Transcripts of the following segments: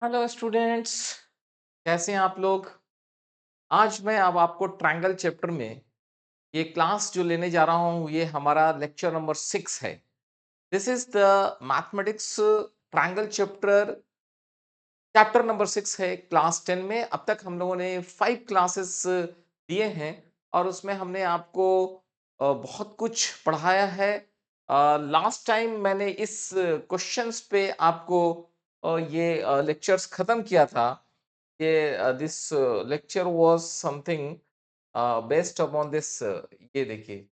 Hello students, कैसे हैं आप लोग? आज मैं अब आपको ट्रायंगल चैप्टर में ये क्लास जो लेने जा रहा हूँ, ये हमारा लेक्चर नंबर 6 है। This is the mathematics triangle chapter number 6 है क्लास 10 में। अब तक हम लोगों ने 5 क्लासेस दिए हैं और उसमें हमने आपको बहुत कुछ पढ़ाया है। लास्ट टाइम मैंने इस क्वेश्चंस पे आपको ये लेक्चर्स खत्म किया था। ये this lecture was something based upon this. ये देखिए,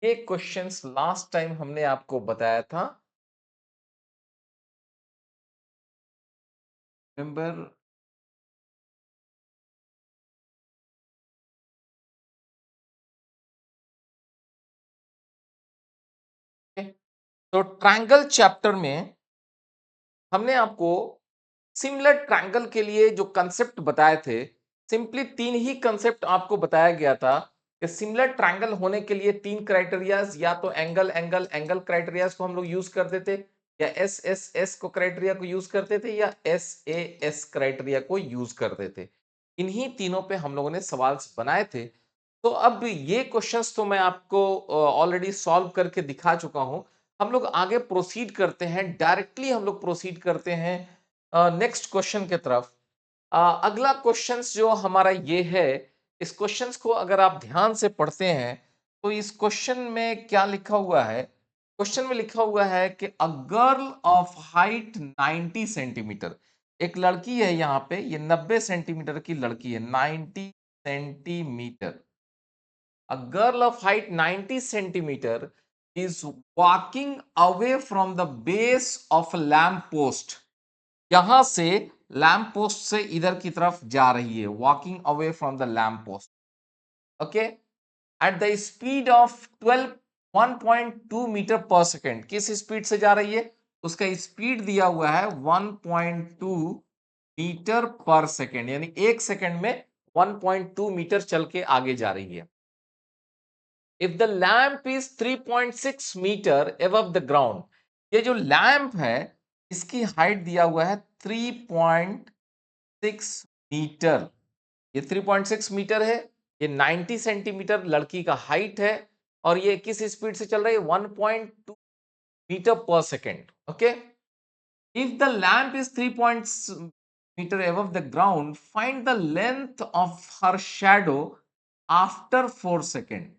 ये क्वेश्चंस लास्ट टाइम हमने आपको बताया था। रिमेंबर? तो ट्रायंगल चैप्टर में हमने आपको सिमिलर ट्रायंगल के लिए जो कंसेप्ट बताए थे, सिंपली 3 ही कंसेप्ट आपको बताया गया था कि सिमिलर ट्रायंगल होने के लिए 3 क्राइटेरियाज, या तो एंगल एंगल एंगल क्राइटेरियाज को हम लोग यूज करते थे, या एस एस एस को क्राइटेरिया को यूज करते थे, या एस ए एस क्राइटेरिया को यूज करते थे। इन्हीं तीनों पे हम लोगों ने सवाल बनाए थे। तो अब ये क्वेश्चंस तो मैं आपको ऑलरेडी सॉल्व करके दिखा चुका हूं। हम लोग आगे प्रोसीड करते हैं, डायरेक्टली हम लोग प्रोसीड करते हैं नेक्स्ट क्वेश्चन की तरफ। अगला क्वेश्चंस जो हमारा ये है, इस क्वेश्चंस को अगर आप ध्यान से पढ़ते हैं तो इस क्वेश्चन में क्या लिखा हुआ है? क्वेश्चन में लिखा हुआ है कि a girl of height 90 centimetre, एक लड़की है यहाँ पे, ये 90 सेंटीमीटर की लड़की है, 90 centimetre. A girl of height 90 centimeter is walking away from the base of a lamp post. यहां से लैम्प पोस्ट से इधर की तरफ जा रही है, walking away from the lamp post. Okay, at the speed of 1.2 metre per second. किस स्पीड से जा रही है? उसका स्पीड दिया हुआ है 1.2 मीटर पर सेकेंड, यानी एक सेकेंड में 1.2 मीटर चल के आगे जा रही है। If the lamp is 3.6 metre above the ground, ये जो लैम्प है इसकी हाइट दिया हुआ है 3.6 मीटर। ये 3.6 मीटर है, ये 90 सेंटीमीटर लड़की का हाइट है, और ये किस स्पीड से चल रही है? 1.2 metre per second. Okay, if the lamp is 3 metre above the ground, find the length of her shadow after 4 second.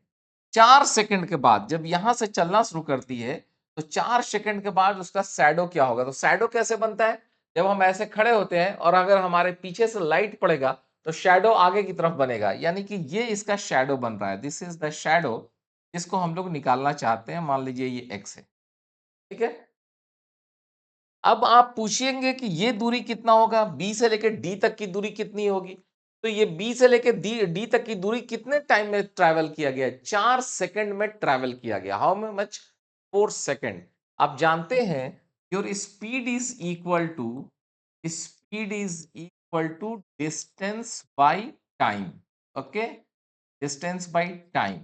4 second के बाद जब यहां से चलना शुरू करती है, तो 4 सेकंड के बाद उसका शैडो क्या होगा? तो शैडो कैसे बनता है? जब हम ऐसे खड़े होते हैं और अगर हमारे पीछे से लाइट पड़ेगा तो शैडो आगे की तरफ बनेगा, यानी कि ये इसका शैडो बन रहा है। दिस इज द शैडो, इसको हम लोग निकालना चाहते हैं। मान लीजिए ये एक्स है, ठीक है। अब आप पूछेंगे कि ये दूरी कितना होगा, बी से लेकर डी तक की दूरी कितनी होगी? तो ये बी से लेकर डी तक की दूरी कितने टाइम में ट्रैवल किया गया? 4 सेकंड में ट्रैवल किया गया। How much? 4 सेकंड। आप जानते हैं your speed is equal to distance by time. Okay, distance by time.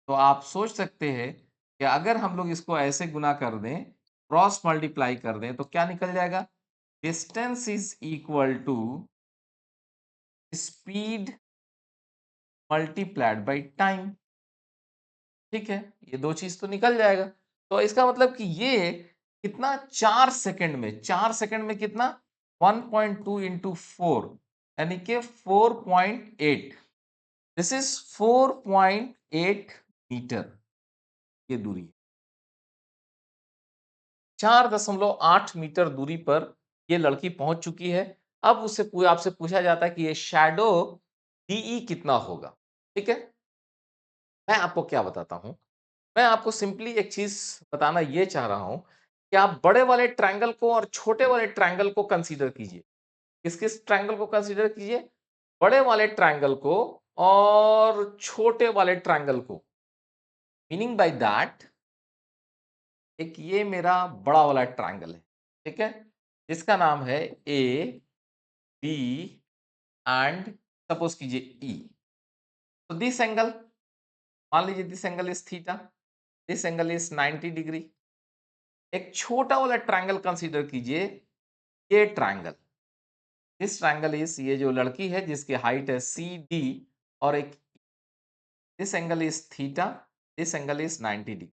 तो आप सोच सकते हैं कि अगर हम लोग इसको ऐसे गुना कर दें, क्रॉस मल्टीप्लाई कर दें, तो क्या निकल जाएगा? Distance is equal to speed multiplied by time. ठीक है, ये दो चीज तो निकल जाएगा। तो इसका मतलब कि ये कितना? 4 सेकंड में, 4 सेकंड में कितना? 1.2 इंटू 4, यानी कि 4.8। दिस इज 4.8 मीटर, ये दूरी है। 4.8 मीटर दूरी पर ये लड़की पहुंच चुकी है। अब उससे आपसे पूछा जाता है कि ये शैडो डीई कितना होगा? ठीक है, मैं आपको क्या बताता हूं। मैं आपको सिंपली एक चीज बताना ये चाह रहा हूं कि आप बड़े वाले ट्रायंगल को और छोटे वाले ट्रायंगल को कंसीडर कीजिए। किस किस ट्रायंगल को कंसीडर कीजिए? बड़े वाले ट्रायंगल को और छोटे वाले ट्रायंगल को। मीनिंग बाय दैट, एक ये मेरा बड़ा वाला ट्रायंगल है, ठीक है, जिसका नाम है ए बी एंड सपोज कीजिए ई। तो दिस एंगल, मान लीजिए this angle is theta, this angle is 90 degree. एक छोटा वाला ट्रायंगल कंसीडर कीजिए, ये ट्रायंगल, दिस ट्रायंगल इज, ये जो लड़की है जिसकी हाइट है सी डी और एक, this angle is theta, this angle is 90 degree.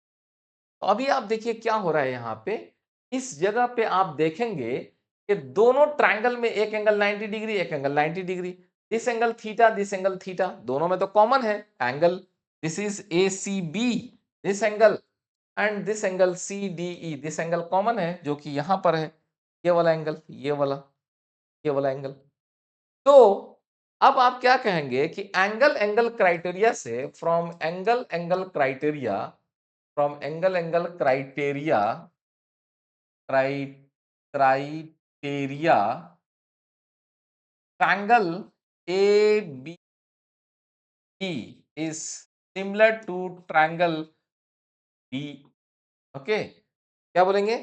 तो अभी आप देखिए क्या हो रहा है यहाँ पे, इस जगह पे आप देखेंगे कि दोनों ट्रायंगल में एक एंगल 90 डिग्री, एक angle 90 degree, this angle theta, this angle theta, दोनों में तो कॉमन है angle, this is A C B, this angle, and this angle C D E, this angle common है जो कि यहां पर है, ये वाला एंगल, ये वाला, ये वाला एंगल। तो अब आप क्या कहेंगे कि एंगल एंगल क्राइटेरिया से, from angle angle criteria, from angle angle criteria, criteria, triangle ABE is similar to triangle B। Okay, क्या बोलेंगे?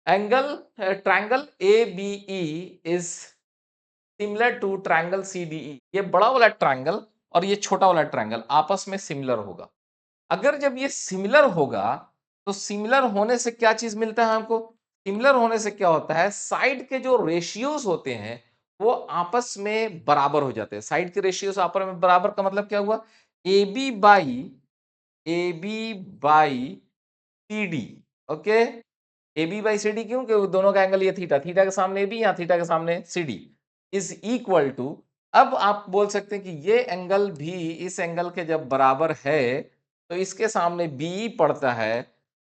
Angle triangle ABE is similar to triangle CDE। ये बड़ा वाला ट्रायंगल और ये छोटा वाला ट्रायंगल आपस में सिमिलर होगा। अगर जब ये सिमिलर होगा तो सिमिलर होने से क्या चीज मिलता है हमको? सिमिलर होने से क्या होता है, साइड के जो रेशियोज होते हैं वो आपस में बराबर हो जाते हैं। साइड के रेशियोज आपस में बराबर का मतलब क्या हुआ? A B by, A B by C D. Okay, A B by C D, क्यों? क्योंकि दोनों का एंगल ये थीटा, थीटा के सामने ए बी, यहाँ थीटा के सामने C D, is equal to, अब आप बोल सकते हैं कि ये एंगल भी इस एंगल के जब बराबर है तो इसके सामने बी पड़ता है,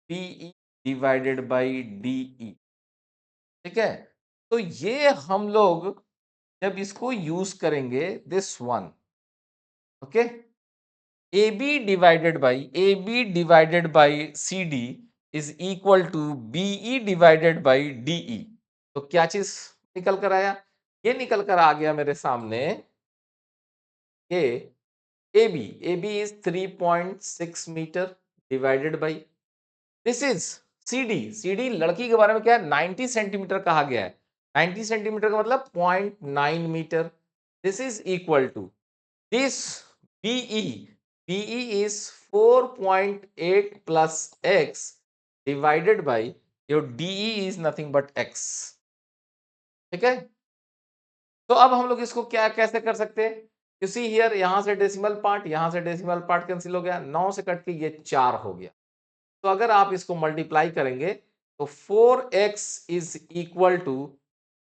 पीई डिवाइडेड बाई डीई। ठीक है, तो ये हम लोग जब इसको यूज करेंगे, this one, okay, A B divided by C D is equal to BE divided by DE. तो क्या चीज निकल कर आया? ये निकल कर आ गया मेरे सामने कि A B is 3.6 metre divided by, this is C D, C D लड़की के बारे में क्या है, 90 सेंटीमीटर कहा गया है, 90 सेंटीमीटर का मतलब 0.9 metre, this is equal to this BE, BE is 4.8 plus X divided by your DE is nothing but X. ठीक है, तो अब हम लोग इसको क्या कैसे कर सकते हैं? यू सी हियर, यहां से डेसिमल पार्ट, यहां से डेसिमल पार्ट कैंसिल हो गया, 9 से कट के ये 4 हो गया। तो अगर आप इसको मल्टीप्लाई करेंगे तो 4x is equal to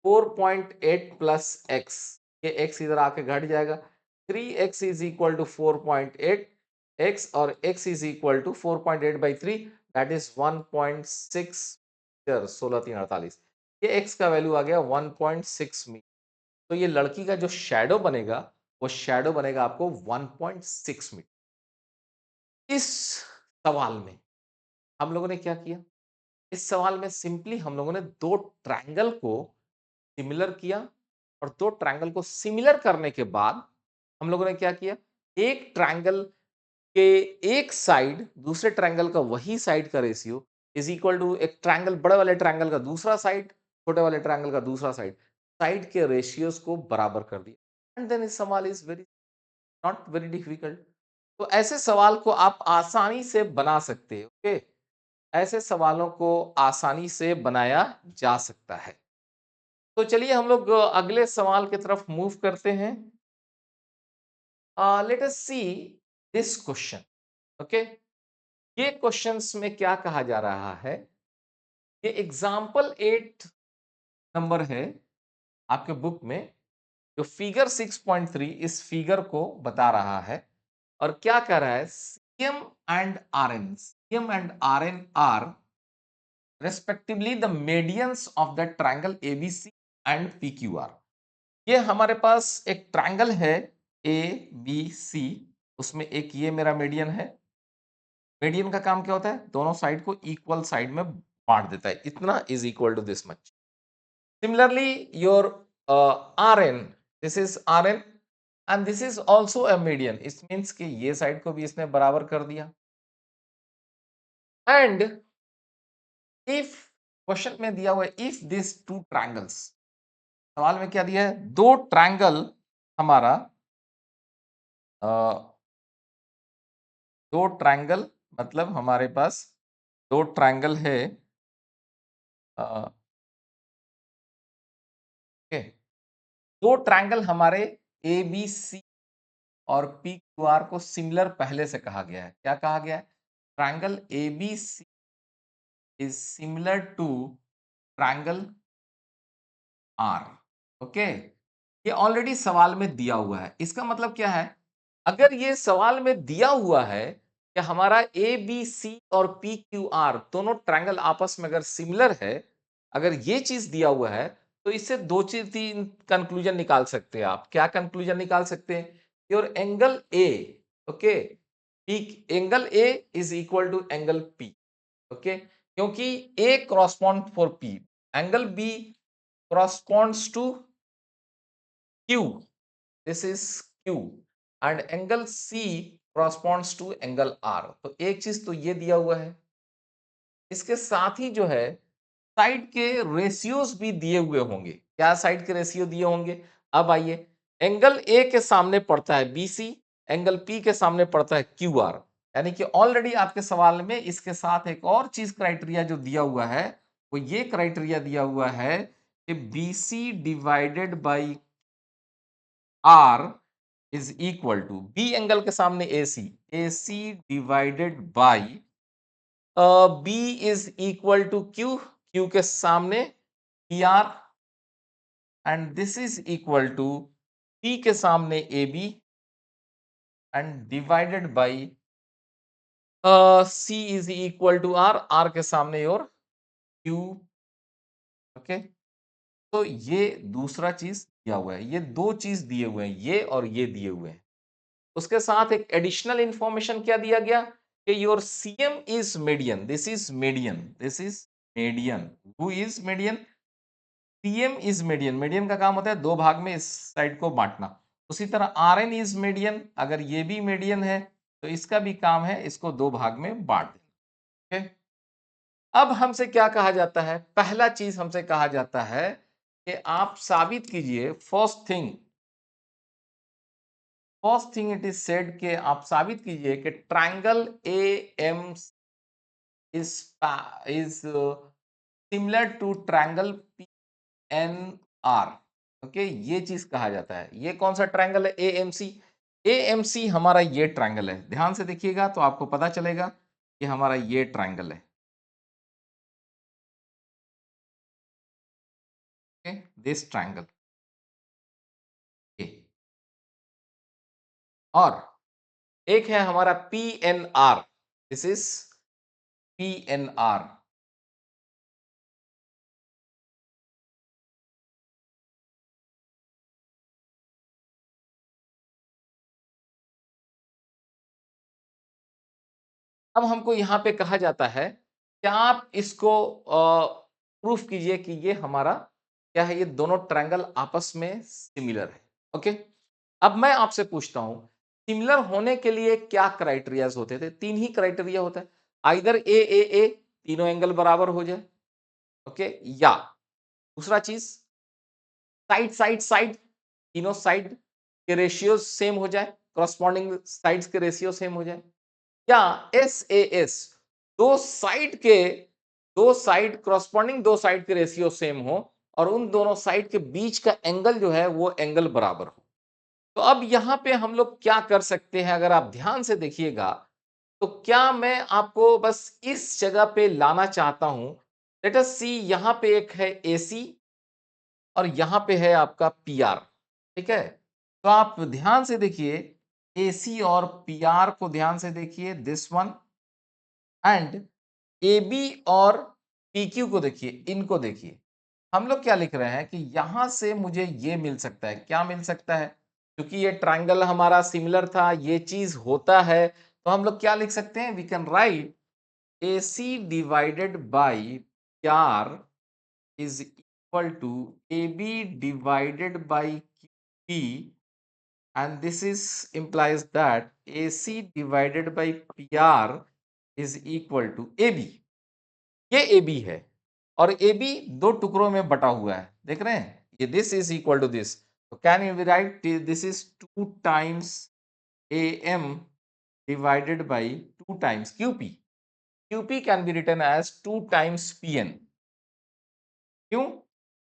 4.8 plus x, ये x इधर आके घट जाएगा, 3x is equal to 4.8 x, और x is equal to 4.8 by 3, that is 1.6 metre, 16×3=48। ये x का वैल्यू आ गया 1.6 मीटर। तो ये लड़की का जो शैडो बनेगा वो शैडो बनेगा आपको 1.6 मीटर। इस सवाल में हम लोगों ने क्या किया? इस सवाल में सिंपली हम लोगों ने दो ट्रायंगल को सिमिलर किया, और दो ट्रायंगल को सिमिलर करने के बाद हम लोगों ने क्या किया, एक ट्रायंगल के एक साइड दूसरे ट्रायंगल का वही साइड का रेशियो इज इक्वल टू एक ट्रायंगल, बड़े वाले ट्रायंगल का दूसरा साइड, छोटे वाले ट्रायंगल का दूसरा साइड, साइड के रेशियोज को बराबर कर दिया, एंड देन इस सवाल is very not very difficult. तो ऐसे सवाल को आप आसानी से बना सकते हैं। ओके, ऐसे सवालों को आसानी से बनाया जा सकता है। तो चलिए हम लोग अगले सवाल की तरफ मूव करते हैं। Let us see this question. Okay, ये क्वेश्चंस में क्या कहा जा रहा है, ये एग्जाम्पल 8 नंबर है आपके बुक में, जो फिगर 6.3 इस फिगर को बता रहा है, और क्या कह रहा है, CM and R N are respectively the medians of the triangle ABC and PQR। ये हमारे पास एक ट्रायंगल है ABC, उसमें एक ये मेरा मीडियन है। मीडियन का काम क्या होता है, दोनों साइड को इक्वल साइड में बांट देता है, इतना is equal to this much. Similarly your RN, this is RN and this is also a median, it means कि ये साइड को भी इसने बराबर कर दिया। एंड इफ, क्वेश्चन में दिया हुआ है इफ दिस टू ट्रायंगल्स, सवाल में क्या दिया है, दो ट्रायंगल हमारा, अ, दो ट्रायंगल मतलब हमारे पास दो ट्रायंगल है, ओके, दो ट्रायंगल हमारे ए बी सी और पी क्यू आर को सिमिलर पहले से कहा गया है। क्या कहा गया है? Triangle A B C is similar to triangle R. Okay, ये ऑलरेडी सवाल में दिया हुआ है। इसका मतलब क्या है? अगर ये सवाल में दिया हुआ है कि हमारा ए बी सी और पी क्यू आर दोनों ट्रायंगल आपस में अगर सिमिलर है, अगर ये चीज दिया हुआ है, तो इससे दो चीज तीन कंक्लूजन निकाल सकते हैं आप। क्या कंक्लूजन निकाल सकते हैं? Your angle A, okay, P angle A is equal to angle P. Okay, क्योंकि A correspond for P, angle B corresponds to Q. This is Q and angle C corresponds to angle R. तो एक चीज तो ये दिया हुआ है। इसके साथ ही जो है साइड के रेशियोज भी दिए हुए होंगे। क्या साइड के रेशियो दिए होंगे? अब आइए, एंगल ए के सामने पड़ता है BC, एंगल P के सामने पड़ता है QR। यानी कि ऑलरेडी आपके सवाल में इसके साथ एक और चीज क्राइटेरिया जो दिया हुआ है, वो ये क्राइटेरिया दिया हुआ है कि BC divided by R is equal to B angle के सामने AC divided by B is equal to Q के सामने PR and this is equal to P के सामने AB and divided by C is equal to R के सामने और Q। Okay, तो ये दूसरा चीज दिया हुआ है। ये दो चीज दिए हुए हैं, ये और ये दिए हुए हैं। उसके साथ एक एडिशनल इंफॉर्मेशन क्या दिया गया कि your CM is median, this is median, this is median. Who is median? CM is median. Median का काम होता है दो भाग में इस साइड को बांटना। उसी तरह आरएन इज मीडियन, अगर ये भी मीडियन है तो इसका भी काम है इसको दो भाग में बांट देना। okay? अब हमसे क्या कहा जाता है? पहला चीज हमसे कहा जाता है कि आप साबित कीजिए, first thing it is said कि आप साबित कीजिए कि triangle A M is is similar to triangle PNR। Okay, ये चीज कहा जाता है। ये कौन सा ट्रायंगल है? AMC। AMC हमारा ये ट्रायंगल है। ध्यान से देखिएगा तो आपको पता चलेगा कि हमारा ये ट्रायंगल है। ओके, दिस ट्रायंगल और एक है हमारा PNR। This is PNR। अब हमको यहाँ पे कहा जाता है कि आप इसको प्रूफ कीजिए कि ये हमारा क्या है, ये दोनों ट्रायंगल आपस में सिमिलर है। ओके, अब मैं आपसे पूछता हूं, सिमिलर होने के लिए क्या क्राइटेरियाज होते थे? तीन ही क्राइटेरिया होता है। आइदर ए तीनों एंगल बराबर हो जाए, ओके, या दूसरा चीज साइड तीनों साइड के रेशियो सेम हो जाए, करस्पॉन्डिंग साइड्स के रेशियो सेम हो जाए, या SAS दो साइड करस्पॉन्डिंग दो साइड के रेशियो सेम हो और उन दोनों साइड के बीच का एंगल जो है वो एंगल बराबर हो। तो अब यहां पे हम लोग क्या कर सकते हैं? अगर आप ध्यान से देखिएगा तो क्या मैं आपको बस इस जगह पे लाना चाहता हूं। लेट अस सी, यहां पे एक है AC और यहां पे है आपका PR। ठीक है, तो आप ध्यान से देखिए, AC और PR को ध्यान से देखिए, दिस वन, एंड AB और PQ को देखिए, इनको देखिए। हम लोग क्या लिख रहे हैं कि यहां से मुझे ये मिल सकता है। क्या मिल सकता है? क्योंकि ये ट्रायंगल हमारा सिमिलर था, ये चीज होता है, तो हम लोग क्या लिख सकते हैं? We can write AC divided by PR is equal to AB divided by QP, and this is implies that AC divided by PR is equal to AB। ये AB है और AB दो टुकड़ों में बटा हुआ है, देख रहे हैं? ये this is equal to this, तो can you write this is 2 times AM divided by 2 times QP। QP can be written as 2 times PN। क्यों?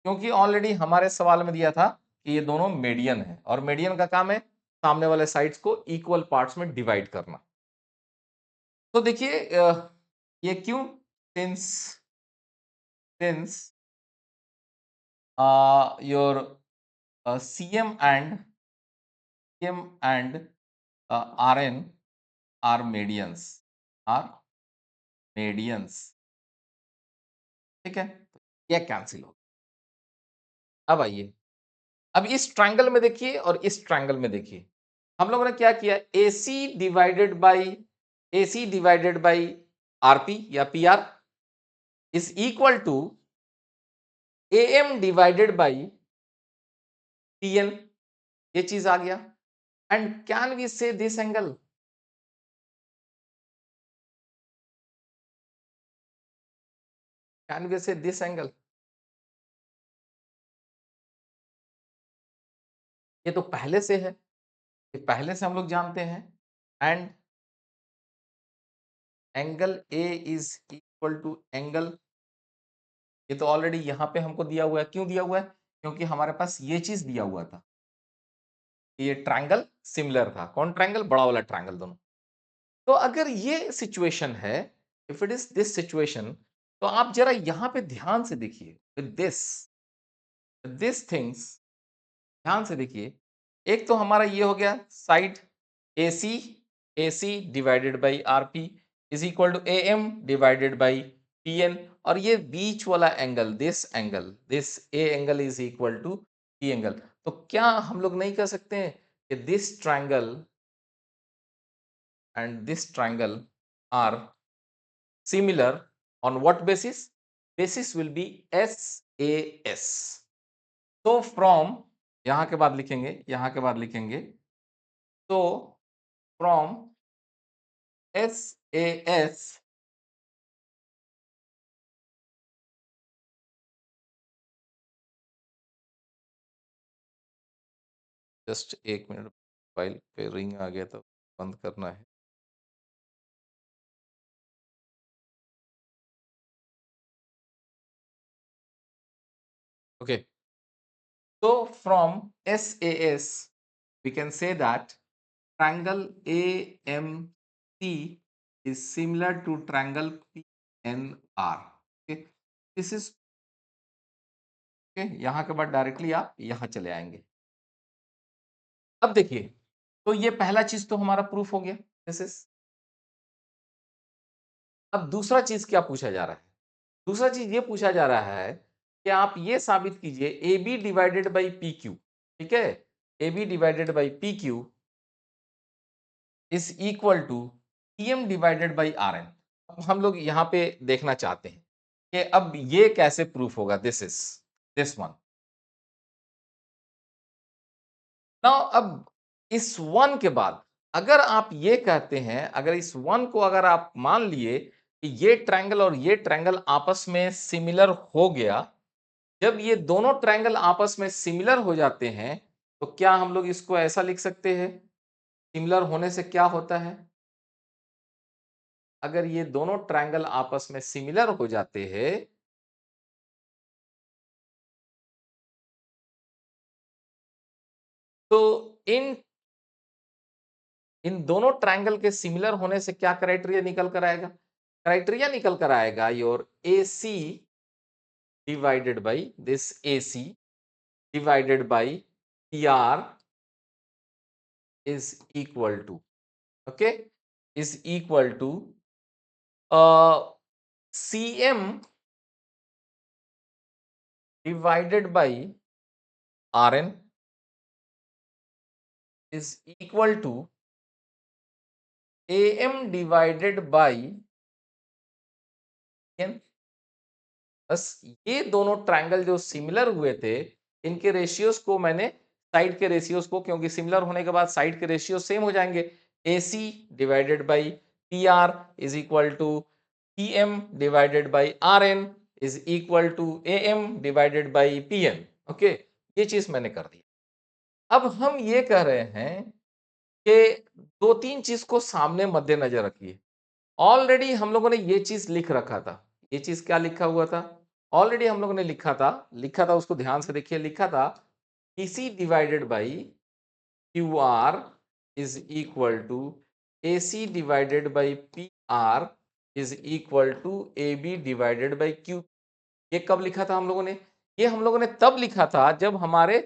क्योंकि ऑलरेडी हमारे सवाल में दिया था कि ये दोनों मीडियन है और मीडियन का काम है सामने वाले साइड्स को इक्वल पार्ट्स में डिवाइड करना। तो देखिए ये क्यों? Since since your CM and RN are are medians, ठीक है, तो ये कैंसिल हो। अब आइए, अब इस ट्रायंगल में देखिए और इस ट्रायंगल में देखिए, हम लोगों ने क्या किया, AC डिवाइडेड बाई आरपी या PR is equal to AM divided by PN, ये चीज आ गया। And can we say this angle, can we say this angle, ये तो पहले से है, ये पहले से हम लोग जानते हैं। And angle A is equal to angle, ये तो ऑलरेडी यहां पे हमको दिया हुआ है। क्यों दिया हुआ है? क्योंकि हमारे पास ये चीज दिया हुआ था, ये ट्रायंगल सिमिलर था। कौन ट्रायंगल? बड़ा वाला ट्रायंगल दोनों। तो अगर ये सिचुएशन है, if it is this situation, तो आप जरा यहां पे ध्यान से देखिए, दिस थिंग्स, ध्यान से देखिए। एक तो हमारा ये हो गया side AC, AC divided by RP is equal to AM divided by PN, और ये बीच वाला angle, this A angle is equal to P angle. तो क्या हम लोग नहीं कह सकते हैं कि this triangle and this triangle are similar on what basis? Basis will be SAS। तो फ्रॉम, यहां के बाद लिखेंगे, यहां के बाद लिखेंगे, तो फ्रॉम SAS, जस्ट एक मिनट, मोबाइल पे रिंग आ गया तो बंद करना है। ओके, तो from SAS we can say that triangle AMC is similar to triangle PNR। okay, this is okay, यहां के बाद डायरेक्टली आप यहां चले आएंगे। अब देखिए, तो ये पहला चीज तो हमारा प्रूफ हो गया, दिस इज। अब दूसरा चीज क्या पूछा जा रहा है? दूसरा चीज ये पूछा जा रहा है कि आप ये साबित कीजिए A B divided by P Q, ठीक है, A B divided by P Q is equal to PM divided by R N. अब हम लोग यहाँ पे देखना चाहते हैं कि अब ये कैसे प्रूफ होगा, दिस वन। नाउ अब इस वन के बाद अगर आप ये कहते हैं, अगर इस वन को अगर आप मान लिए कि ये ट्रायंगल और ये ट्रायंगल आपस में सिमिलर हो गया, जब ये दोनों ट्रायंगल आपस में सिमिलर हो जाते हैं, तो क्या हम लोग इसको ऐसा लिख सकते हैं? सिमिलर होने से क्या होता है? अगर ये दोनों ट्रायंगल आपस में सिमिलर हो जाते हैं, तो इन इन दोनों ट्रायंगल के सिमिलर होने से क्या क्राइटेरिया निकल कर आएगा? क्राइटेरिया निकल कर आएगा your AC divided by this AC divided by PR is equal to, okay, is equal to CM divided by RN is equal to AM divided by N। बस ये दोनों ट्रायंगल जो सिमिलर हुए थे, इनके रेशियोज को मैंने, साइड के रेशियोज को, क्योंकि सिमिलर होने के बाद साइड के रेशियो सेम हो जाएंगे, AC divided by PR is equal to PM divided by RN is equal to AM divided by PN। Okay, ये चीज मैंने कर दी। अब हम ये कह रहे हैं कि दो तीन चीज को सामने मद्देनजर रखिए। ऑलरेडी हम लोगों ने ये चीज लिख रखा था। ये चीज क्या लिखा हुआ था? ऑलरेडी हम लोगों ने लिखा था उसको ध्यान से देखिए, लिखा था PC divided by QR is equal to AC divided by PR is equal to AB divided by Q। ये कब लिखा था हम लोगों ने? ये हम लोगों ने तब लिखा था जब हमारे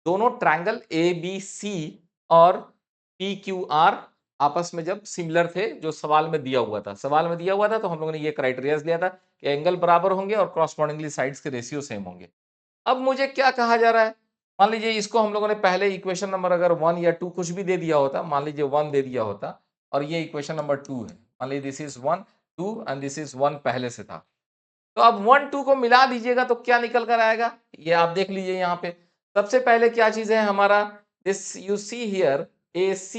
दोनों ट्रायंगल ABC और PQR आपस में जब सिमिलर थे, जो सवाल में दिया हुआ था। सवाल में दिया हुआ था तो हम लोगों ने ये क्राइटेरियाज लिया था कि एंगल बराबर होंगे और कॉरस्पॉन्डिंगली साइड्स के रेशियो सेम होंगे। अब मुझे क्या कहा जा रहा है? मान लीजिए इसको हम लोगों ने पहले इक्वेशन नंबर अगर 1 या 2 कुछ भी दे दिया होता, मान लीजिए 1 दे दिया होता और ये इक्वेशन नंबर 2 है। मान लीजिए this is 1, 2 and this is 1 पहले से था। तो अब 1, 2 को मिला दीजिएगा तो क्या निकल कर आएगा? ये आप देख लीजिए यहाँ पे। सबसे पहले क्या चीज़ है हमारा, this you see here AC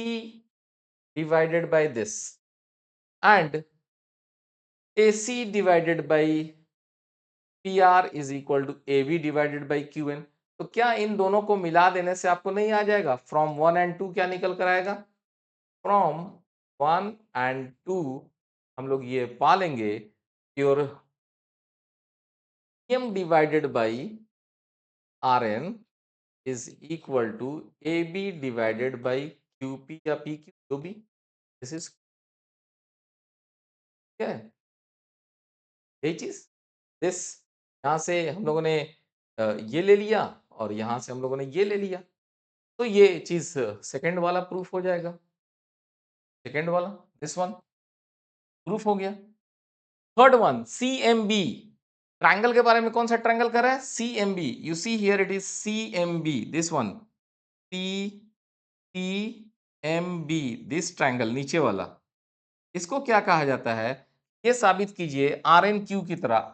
divided by this and AC divided by PR is equal to AB divided by QN। तो क्या इन दोनों को मिला देने से आपको नहीं आ जाएगा? फ्रॉम 1 एंड 2 क्या निकल कर आएगा? फ्रॉम 1 एंड 2 हम लोग ये पा लेंगे कि और PM divided by RN is equal to AB divided by QP या PQ जो भी। दिस इज क्या है? यही चीज दिस, यहाँ से हम लोगों ने ये ले लिया और यहाँ से हम लोगों ने ये ले लिया। तो ये चीज सेकंड वाला प्रूफ हो जाएगा। सेकंड वाला दिस वन प्रूफ हो गया। थर्ड वन CMB, ट्रायंगल के बारे में कौन सा ट्रायंगल कर रहा है? CMB। You see here it is CMB, this one CMB, this triangle नीचे वाला। इसको क्या कहा जाता है? ये साबित कीजिए RNQ की तरह,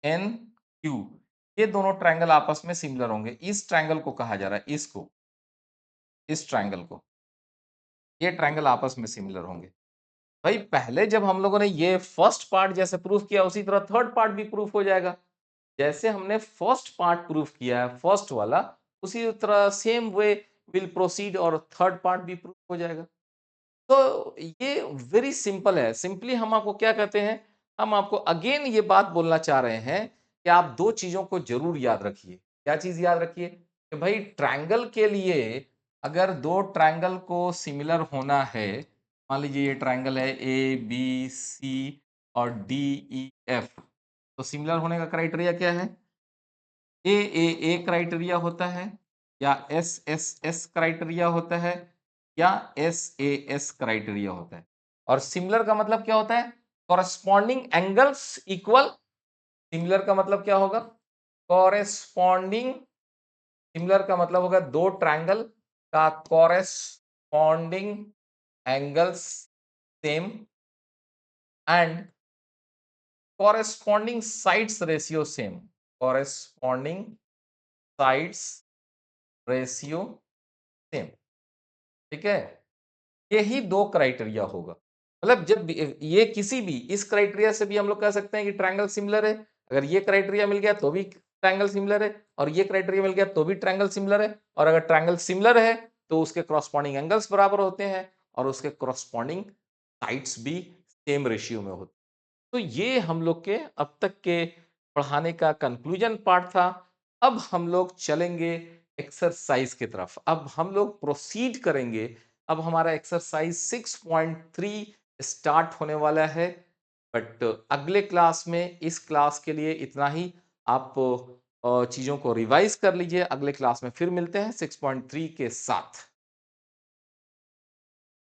RNQ ये दोनों ट्रायंगल आपस में सिमिलर होंगे। इस ट्रायंगल को कहा जा रहा है, इसको, इस ट्रायंगल को, ये ट्रायंगल आपस में सिमिलर होंगे। भाई पहले जब हम लोगों ने ये फर्स्ट पार्ट जैसे प्रूफ किया उसी तरह थर्ड पार्ट भी प्रूफ हो जाएगा। जैसे हमने फर्स्ट पार्ट प्रूफ किया है फर्स्ट वाला, उसी तरह सेम वे विल प्रोसीड और थर्ड पार्ट भी प्रूफ हो जाएगा। तो ये वेरी सिंपल है। सिंपली हम आपको क्या कहते हैं, हम आपको अगेन ये बात बोलना चाह रहे हैं कि आप दो चीजों को जरूर याद रखिए। क्या चीज याद रखिए? कि भाई ट्रायंगल के लिए अगर दो ट्रायंगल को सिमिलर होना है, मान लीजिए ये ट्रायंगल है ABC और DEF, तो सिमिलर होने का क्राइटेरिया क्या है? ए क्राइटेरिया होता है, या एस क्राइटेरिया होता है, या एस क्राइटेरिया होता है। और सिमिलर का मतलब क्या होता है? Corresponding angles equal. सिमिलर का मतलब क्या होगा? कॉरेस्पॉन्डिंग। सिमिलर का मतलब होगा दो ट्रायंगल का corresponding angles same and corresponding sides ratio same. Corresponding sides ratio same. ठीक है, यही दो क्राइटेरिया होगा। मतलब जब ये किसी भी इस क्राइटेरिया से भी हम लोग कह सकते हैं कि ट्रायंगल सिमिलर है। अगर ये क्राइटेरिया मिल गया तो भी ट्रायंगल सिमिलर है, और ये क्राइटेरिया मिल गया तो भी ट्रायंगल सिमिलर है। और अगर ट्रायंगल सिमिलर है तो उसके कॉरस्पॉन्डिंग एंगल्स बराबर होते हैं और उसके कॉरस्पॉन्डिंग साइड्स भी सेम रेशियो में होते हैं। तो ये हम लोग के अब तक के पढ़ाने का कंक्लूजन पार्ट था। अब हम लोग चलेंगे एक्सरसाइज की तरफ। अब हम लोग प्रोसीड करेंगे। अब हमारा एक्सरसाइज 6.3 स्टार्ट होने वाला है। बट अगले क्लास में, इस क्लास के लिए इतना ही। आप चीज़ों को रिवाइज कर लीजिए। अगले क्लास में फिर मिलते हैं 6.3 के साथ।